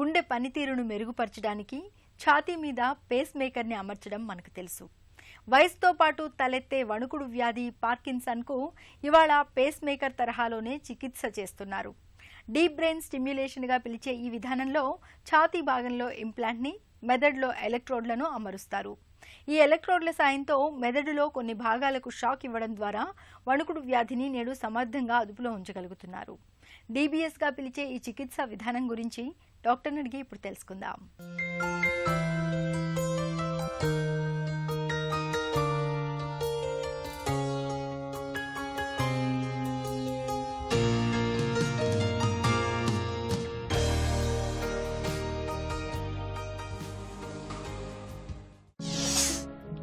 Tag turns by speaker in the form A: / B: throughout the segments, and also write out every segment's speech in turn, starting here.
A: గుండె పనితీరును మెరుగుపరచడానికి ఛాతీ మీద పేస్ మేకర్ని అమర్చడం మనకు తెలుసు. వయసుతో పాటు తలెత్తే వణుకుడు వ్యాధి పార్కిన్సన్కు ఇవాళ పేస్ మేకర్ తరహాలోనే చికిత్స చేస్తున్నారు. డీప్ బ్రెయిన్ స్టిమ్యులేషన్గా పిలిచే ఈ విధానంలో ఛాతీ భాగంలో ఇంప్లాంట్ని, మెదడులో ఎలక్ట్రోడ్లను అమరుస్తారు. ఈ ఎలక్ట్రోడ్ల సాయంతో మెదడులో కొన్ని భాగాలకు షాక్ ఇవ్వడం ద్వారా వణుకుడు వ్యాధిని నేడు సమర్థంగా అదుపులో ఉంచగలుగుతున్నారు. డీబీఎస్గా పిలిచే ఈ చికిత్సా విధానం గురించి డాక్టర్ని అడిగి ఇప్పుడు తెలుసుకుందాం.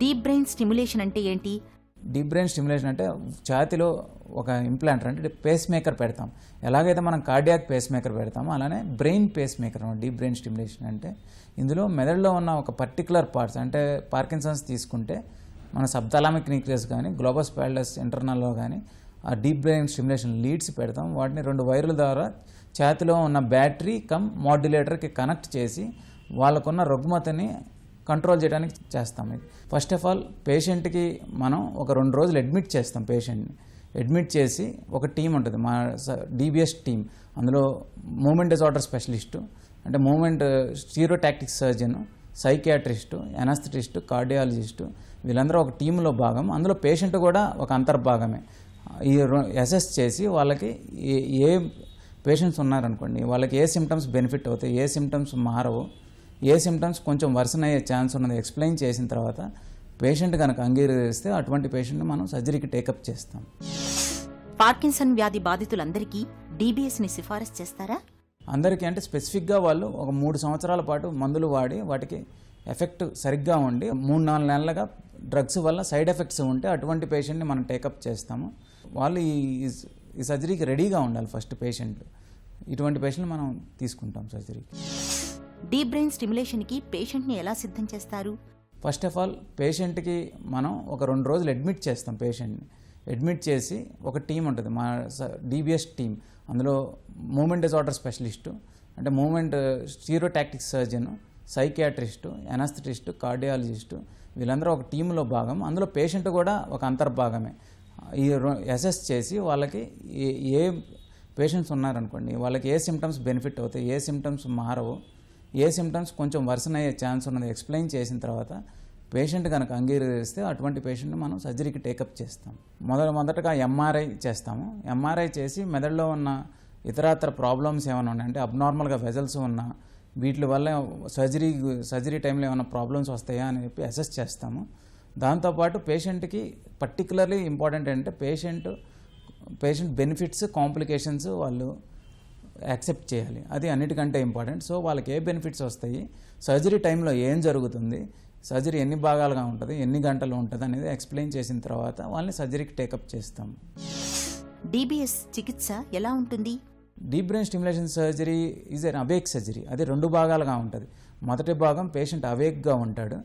B: డీప్ బ్రెయిన్ స్టిమ్యులేషన్ అంటే ఏంటి?
C: డీప్ బ్రెయిన్ స్టిమ్యులేషన్ అంటే ఛాతీలో ఒక ఇంప్లాంట్ అంటే పేస్ మేకర్ పెడతాం. ఎలాగైతే మనం కార్డియాక్ పేస్ మేకర్ పెడతామో అలానే brain pacemaker deep brain stimulation అంటే ఇందులో మెదడులో ఉన్న ఒక పర్టికులర్ పార్ట్స్ అంటే పార్కిన్సన్స్ తీసుకుంటే మన సబ్థాలామిక్ న్యూక్లియస్ కానీ గ్లోబస్ ప్యారలస్ ఇంటర్నల్లో కానీ ఆ డీప్ బ్రెయిన్ స్టిమ్యులేషన్ లీడ్స్ పెడతాం. వాటిని 2 వైర్ల ద్వారా ఛాతీలో ఉన్న బ్యాటరీ కమ్ మాడ్యులేటర్కి కనెక్ట్ చేసి వాళ్ళకున్న రుగ్మతని కంట్రోల్ చేయడానికి చేస్తాం. ఇది ఫస్ట్ ఆఫ్ ఆల్ పేషెంట్కి మనం ఒక 2 రోజులు అడ్మిట్ చేస్తాం. పేషెంట్ని అడ్మిట్ చేసి ఒక టీం ఉంటుంది, మా డీబీఎస్ టీం. అందులో మూమెంట్ డిజార్డర్ స్పెషలిస్టు అంటే movement stereotactic surgeon, psychiatrist, anaesthetist, cardiologist వీళ్ళందరూ ఒక టీంలో భాగం. అందులో పేషెంట్ కూడా ఒక అంతర్భాగమే. ఈ అసెస్ చేసి వాళ్ళకి ఏ పేషెంట్స్ ఉన్నారనుకోండి వాళ్ళకి ఏ సిమ్టమ్స్ బెనిఫిట్ అవుతాయి, ఏ సిమ్టమ్స్ మారవు, ఏ సిమ్టమ్స్ కొంచెం వర్సన్ అయ్యే ఛాన్స్ ఉన్నది ఎక్స్ప్లెయిన్ చేసిన తర్వాత పేషెంట్ కనుక అంగీకరిస్తే అటువంటి పేషెంట్ని మనం సర్జరీకి టేకప్ చేస్తాం.
B: పార్కిన్సన్ వ్యాధి బాధితులందరికీ డీబీఎస్ని సిఫారసు చేస్తారా?
C: అందరికీ అంటే స్పెసిఫిక్గా వాళ్ళు ఒక 3 సంవత్సరాల పాటు మందులు వాడి వాటికి ఎఫెక్ట్ సరిగ్గా ఉండి 3-4 నెలలుగా డ్రగ్స్ వల్ల సైడ్ ఎఫెక్ట్స్ ఉంటే అటువంటి పేషెంట్ని మనం టేకప్ చేస్తాము. వాళ్ళు ఈ సర్జరీకి రెడీగా ఉండాలి ఫస్ట్ పేషెంట్లు. ఇటువంటి పేషెంట్లు మనం తీసుకుంటాం సర్జరీకి.
B: డీప్ బ్రెయిన్ స్టిమ్యులేషన్కి పేషెంట్ని ఎలా సిద్ధం చేస్తారు?
C: ఫస్ట్ ఆఫ్ ఆల్ పేషెంట్కి మనం ఒక 2 రోజులు అడ్మిట్ చేస్తాం. పేషెంట్ని అడ్మిట్ చేసి ఒక టీం ఉంటుంది, మా డీబీఎస్ టీం. అందులో మూమెంట్ డిజార్డర్ స్పెషలిస్టు అంటే movement stereotactic surgeon, psychiatrist, anaesthetist, cardiologist వీళ్ళందరూ ఒక టీంలో భాగం. అందులో పేషెంట్ కూడా ఒక అంతర్భాగమే. ఈ అసెస్ చేసి వాళ్ళకి ఏ పేషెంట్స్ ఉన్నారనుకోండి వాళ్ళకి ఏ సిమ్టమ్స్ బెనిఫిట్ అవుతాయి, ఏ సిమ్టమ్స్ మారవు, ఏ సిమ్టమ్స్ కొంచెం వర్సన్ అయ్యే ఛాన్స్ ఉన్నది ఎక్స్ప్లెయిన్ చేసిన తర్వాత పేషెంట్ కనుక అంగీకరిస్తే అటువంటి పేషెంట్ని మనం సర్జరీకి టేకప్ చేస్తాం. మొదటగా ఎంఆర్ఐ చేస్తాము. ఎంఆర్ఐ చేసి మెదడులో ఉన్న ఇతరత్ర ప్రాబ్లమ్స్ ఏమైనా ఉన్నాయి అంటే అబ్నార్మల్గా వెజల్స్ ఉన్న వీటి వల్ల సర్జరీ టైంలో ఏమైనా ప్రాబ్లమ్స్ వస్తాయా అని చెప్పి అసెస్ చేస్తాము. దాంతోపాటు పేషెంట్కి పర్టికులర్లీ ఇంపార్టెంట్ అంటే పేషెంట్ బెనిఫిట్స్, కాంప్లికేషన్స్ వాళ్ళు యాక్సెప్ట్ చేయాలి. అది అన్నిటికంటే ఇంపార్టెంట్. సో వాళ్ళకి ఏ బెనిఫిట్స్ వస్తాయి, సర్జరీ టైంలో ఏం జరుగుతుంది, సర్జరీ ఎన్ని భాగాలుగా ఉంటుంది, ఎన్ని గంటలు ఉంటుంది అనేది ఎక్స్ప్లెయిన్ చేసిన తర్వాత వాళ్ళని సర్జరీకి టేకప్ చేస్తాం.
B: డీబీఎస్ చికిత్స ఎలా ఉంటుంది?
C: Deep brain stimulation surgery is an awake surgery. అది 2 భాగాలుగా ఉంటుంది. మొదటి భాగం పేషెంట్ అవేక్గా ఉంటాడు,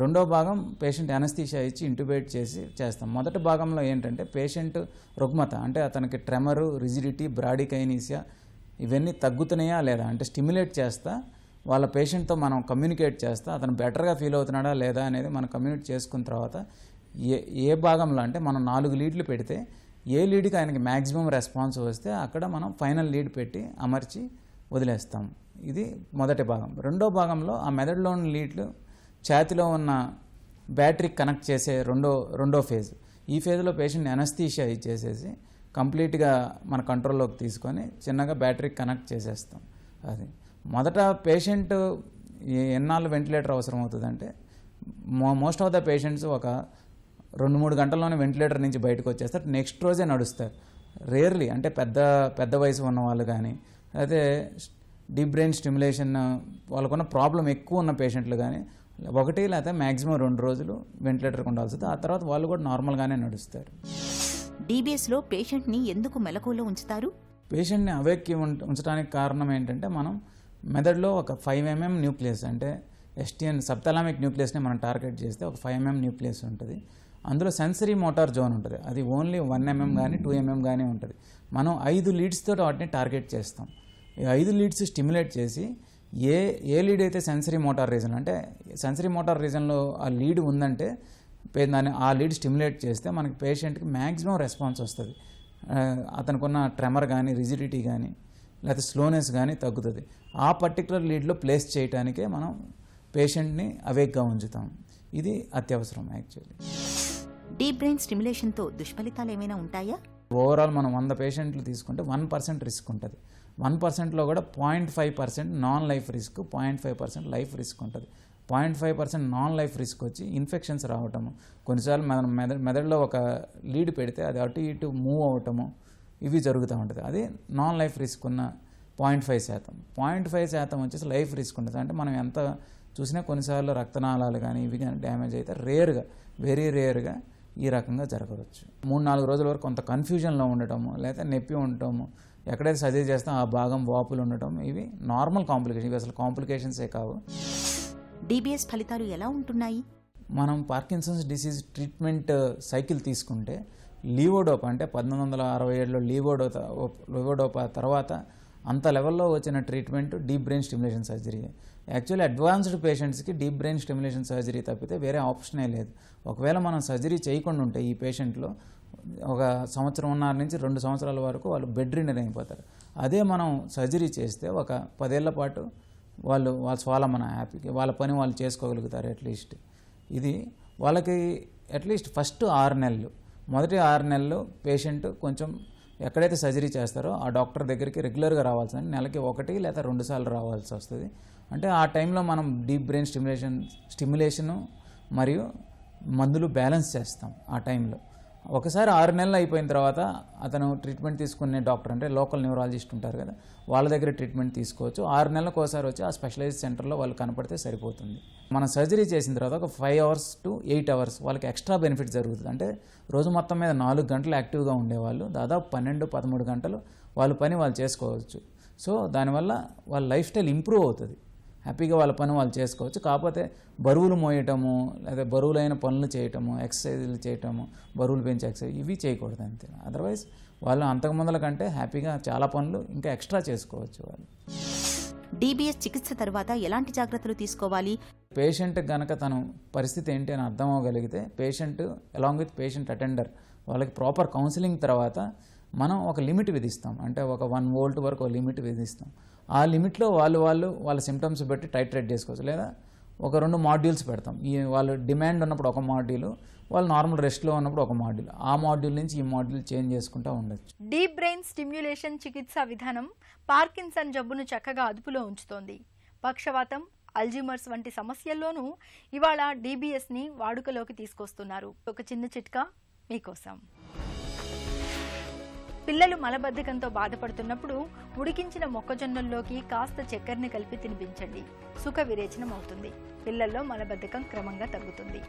C: రెండో భాగం పేషెంట్ అనస్థీషియా ఇచ్చి ఇంట్యూబేట్ చేసి చేస్తాం. మొదటి భాగంలో ఏంటంటే పేషెంట్ రుగ్మత అంటే అతనికి ట్రెమరు, రిజిడిటీ, బ్రాడికైనీసియా ఇవన్నీ తగ్గుతున్నాయా లేదా అంటే స్టిమ్యులేట్ చేస్తా వాళ్ళ పేషెంట్తో మనం కమ్యూనికేట్ చేస్తా అతను బెటర్గా ఫీల్ అవుతున్నాడా లేదా అనేది మనం కమ్యూనికేట్ చేసుకున్న తర్వాత ఏ భాగంలో అంటే మనం 4 లీడ్లు పెడితే ఏ లీడ్కి ఆయనకి మ్యాక్సిమం రెస్పాన్స్ వస్తే అక్కడ మనం ఫైనల్ లీడ్ పెట్టి అమర్చి వదిలేస్తాం. ఇది మొదటి భాగం. రెండో భాగంలో ఆ మెదడులో ఉన్న లీడ్లు ఛాతీలో ఉన్న బ్యాటరీకి కనెక్ట్ చేసే రెండో ఫేజ్. ఈ ఫేజ్లో పేషెంట్ని అనస్థీషియా ఇచ్చేసేసి కంప్లీట్గా మన కంట్రోల్లోకి తీసుకొని చిన్నగా బ్యాటరీకి కనెక్ట్ చేసేస్తాం. అది మొదట పేషెంట్ ఎన్నాళ్ళు వెంటిలేటర్ అవసరం అవుతుందంటే మోస్ట్ ఆఫ్ ద పేషెంట్స్ ఒక 2-3 గంటల్లోనే వెంటిలేటర్ నుంచి బయటకు వచ్చేస్తారు, నెక్స్ట్ రోజే నడుస్తారు. రేర్లీ అంటే పెద్ద వయసు ఉన్న వాళ్ళు కానీ అయితే డీప్ బ్రెయిన్ స్టిమ్యులేషన్ వాళ్ళకున్న ప్రాబ్లం ఎక్కువ ఉన్న పేషెంట్లు కానీ 1 లేకపోతే మ్యాక్సిమం 2 రోజులు వెంటిలేటర్కి ఉండాల్సి వస్తుంది. ఆ తర్వాత వాళ్ళు కూడా నార్మల్గానే నడుస్తారు.
B: డీబీఎస్లో పేషెంట్ని ఎందుకు మెలకువలో ఉంచుతారు?
C: పేషెంట్ని అవేక్కి ఉంచడానికి కారణం ఏంటంటే మనం మెదడులో ఒక 5 mm న్యూక్లియస్ అంటే ఎస్టీఎన్ సబ్థాలామిక్ న్యూక్లియస్ని మనం టార్గెట్ చేస్తే ఒక 5 mm న్యూక్లియస్ ఉంటుంది. అందులో సెన్సరీ మోటార్ జోన్ ఉంటుంది. అది ఓన్లీ 1 mm కానీ 2 mm కానీ ఉంటుంది. మనం 5 లీడ్స్తో వాటిని టార్గెట్ చేస్తాం. ఈ 5 లీడ్స్ స్టిమ్యులేట్ చేసి ఏ లీడ్ అయితే సెన్సరీ మోటార్ రీజన్ అంటే సెన్సరీ మోటార్ రీజన్లో ఆ లీడ్ ఉందంటే దాన్ని ఆ లీడ్ స్టిమ్యులేట్ చేస్తే మనకి పేషెంట్కి మ్యాక్సిమం రెస్పాన్స్ వస్తుంది. అతనికి ఉన్న ట్రెమర్ కానీ రిజిడిటీ కానీ లేకపోతే స్లోనెస్ కానీ తగ్గుతుంది. ఆ పర్టికులర్ లీడ్లో ప్లేస్ చేయడానికే మనం పేషెంట్ని అవేక్గా ఉంచుతాం. ఇది అత్యవసరం యాక్చువల్లీ.
B: డీప్ బ్రెయిన్ స్టిమ్యులేషన్తో దుష్ఫలితాలు ఏమైనా ఉంటాయా?
C: ఓవరాల్ మనం 100 పేషెంట్లు తీసుకుంటే 1% రిస్క్ ఉంటుంది. 1%లో కూడా 0.5% non life risk, 0.5% life risk ఉంటుంది. 0.5% నాన్ లైఫ్ రిస్క్ వచ్చి ఇన్ఫెక్షన్స్ రావటము, కొన్నిసార్లు మనం మెదడులో ఒక లీడ్ పెడితే అది అటు ఇటు మూవ్ అవ్వటము, ఇవి జరుగుతూ ఉంటుంది. అది నాన్ లైఫ్ రిస్క్ ఉన్న 0.5%. 0.5% వచ్చేసి లైఫ్ రిస్క్ ఉంటుంది. అంటే మనం ఎంత చూసినా కొన్నిసార్లు రక్తనాళాలు కానీ ఇవి కానీ డ్యామేజ్ అయితే రేర్గా, వెరీ రేర్గా ఈ రకంగా జరగవచ్చు. 3-4 రోజుల వరకు కొంత కన్ఫ్యూజన్లో ఉండటము, లేకపోతే నొప్పి ఉండటము, ఎక్కడైతే సర్జరీ చేస్తాం ఆ భాగం వాపులు ఉండటం, ఇవి నార్మల్ కాంప్లికేషన్. ఇవి అసలు కాంప్లికేషన్సే కావు.
B: డిబిఎస్ ఫలితాలు ఎలా ఉంటున్నాయి?
C: మనం పార్కిన్సన్స్ డిసీజ్ ట్రీట్మెంట్ సైకిల్ తీసుకుంటే లీవోడోపా అంటే 1967లో లీవోడోపా తర్వాత అంత లెవెల్లో వచ్చిన treatment deep brain stimulation surgery. Actually advanced పేషెంట్స్కి డీప్ బ్రెయిన్ స్టిమ్యులేషన్ సర్జరీ తప్పితే వేరే ఆప్షనే లేదు. ఒకవేళ మనం సర్జరీ చేయకుండా ఉంటే ఈ పేషెంట్లో 1.5 సంవత్సరం నుంచి 2 సంవత్సరాల వరకు వాళ్ళు బెడ్ రిడన్ అయిపోతారు. అదే మనం సర్జరీ చేస్తే ఒక 10 ఏళ్ల పాటు వాళ్ళ స్వాలంబన హ్యాపీగా వాళ్ళ పని వాళ్ళు చేసుకోగలుగుతారు. అట్లీస్ట్ ఇది వాళ్ళకి అట్లీస్ట్ ఫస్ట్ 6 నెలలు, మొదటి 6 నెలలు పేషెంట్ కొంచెం ఎక్కడైతే సర్జరీ చేస్తారో ఆ డాక్టర్ దగ్గరికి రెగ్యులర్గా రావాల్సి, నెలకి 1 లేదా 2 సార్లు రావాల్సి వస్తుంది. అంటే ఆ టైంలో మనం డీప్ బ్రెయిన్ స్టిమ్యులేషను మరియు మందులు బ్యాలెన్స్ చేస్తాం. ఆ టైంలో ఒకసారి 6 నెలలు అయిపోయిన తర్వాత అతను ట్రీట్మెంట్ తీసుకునే డాక్టర్ అంటే లోకల్ న్యూరాలజిస్ట్ ఉంటారు కదా, వాళ్ళ దగ్గర ట్రీట్మెంట్ తీసుకోవచ్చు. 6 నెలలకు ఒకసారి వచ్చి ఆ స్పెషలైజ్డ్ సెంటర్లో వాళ్ళు కనపడితే సరిపోతుంది. మనం సర్జరీ చేసిన తర్వాత ఒక 5 hours to 8 hours వాళ్ళకి ఎక్స్ట్రా బెనిఫిట్ జరుగుతుంది. అంటే రోజు మొత్తం మీద 4 గంటలు యాక్టివ్గా ఉండేవాళ్ళు దాదాపు 12-13 గంటలు వాళ్ళ పని వాళ్ళు చేసుకోవచ్చు. సో దానివల్ల వాళ్ళ లైఫ్ స్టైల్ ఇంప్రూవ్ అవుతుంది. హ్యాపీగా వాళ్ళ పని వాళ్ళు చేసుకోవచ్చు. కాకపోతే బరువులు మోయటము, లేదా బరువులైన పనులు చేయటము, ఎక్సర్సైజులు చేయటము, బరువులు పెంచే ఎక్సర్సైజ్ ఇవి చేయకూడదు అంతే. అదర్వైజ్ వాళ్ళు అంతకుముందల కంటే హ్యాపీగా చాలా పనులు ఇంకా ఎక్స్ట్రా చేసుకోవచ్చు వాళ్ళు.
B: డిబిఎస్ చికిత్స తర్వాత ఎలాంటి జాగ్రత్తలు తీసుకోవాలి?
C: పేషెంట్ కనుక తన పరిస్థితి ఏంటి అని అర్థం అవ్వగలిగితే patient along with patient attender వాళ్ళకి ప్రాపర్ కౌన్సిలింగ్ తర్వాత మనం ఒక లిమిట్ విధిస్తాం. అంటే ఒక 1 volt వరకు ఒక లిమిట్ విధిస్తాం. ఆ లిమిట్లో వాళ్ళ సిమ్టమ్స్ బట్టి టైట్రేట్ చేసుకోవచ్చు. లేదా ఒక 2 మాడ్యూల్స్ పెడతాం. వాళ్ళు డిమాండ్ ఉన్నప్పుడు ఒక మాడ్యూల్, వాళ్ళు నార్మల్ రెస్ట్లో ఉన్నప్పుడు ఒక మాడ్యూల్, ఆ మాడ్యూల్ నుంచి ఈ మాడ్యూల్ చేంజ్ చేసుకుంటూ ఉండొచ్చు.
A: డీప్ బ్రెయిన్ స్టిమ్యులేషన్ చికిత్సా విధానం పార్కిన్సన్ జబ్బును చక్కగా అదుపులో ఉంచుతోంది. పక్షవాతం, అల్జీమర్స్ వంటి సమస్యల్లోనూ ఇవాళ డీబీఎస్ని వాడుకలోకి తీసుకొస్తున్నారు. ఒక చిన్న చిట్కా మీకోసం. పిల్లలు మలబద్ధకంతో బాధపడుతున్నప్పుడు ఉడికించిన మొక్కజొన్నల్లోకి కాస్త చక్కెరని కలిపి తినిపించండి. సుఖ విరేచనం అవుతుంది. పిల్లల్లో మలబద్ధకం క్రమంగా తగ్గుతుంది.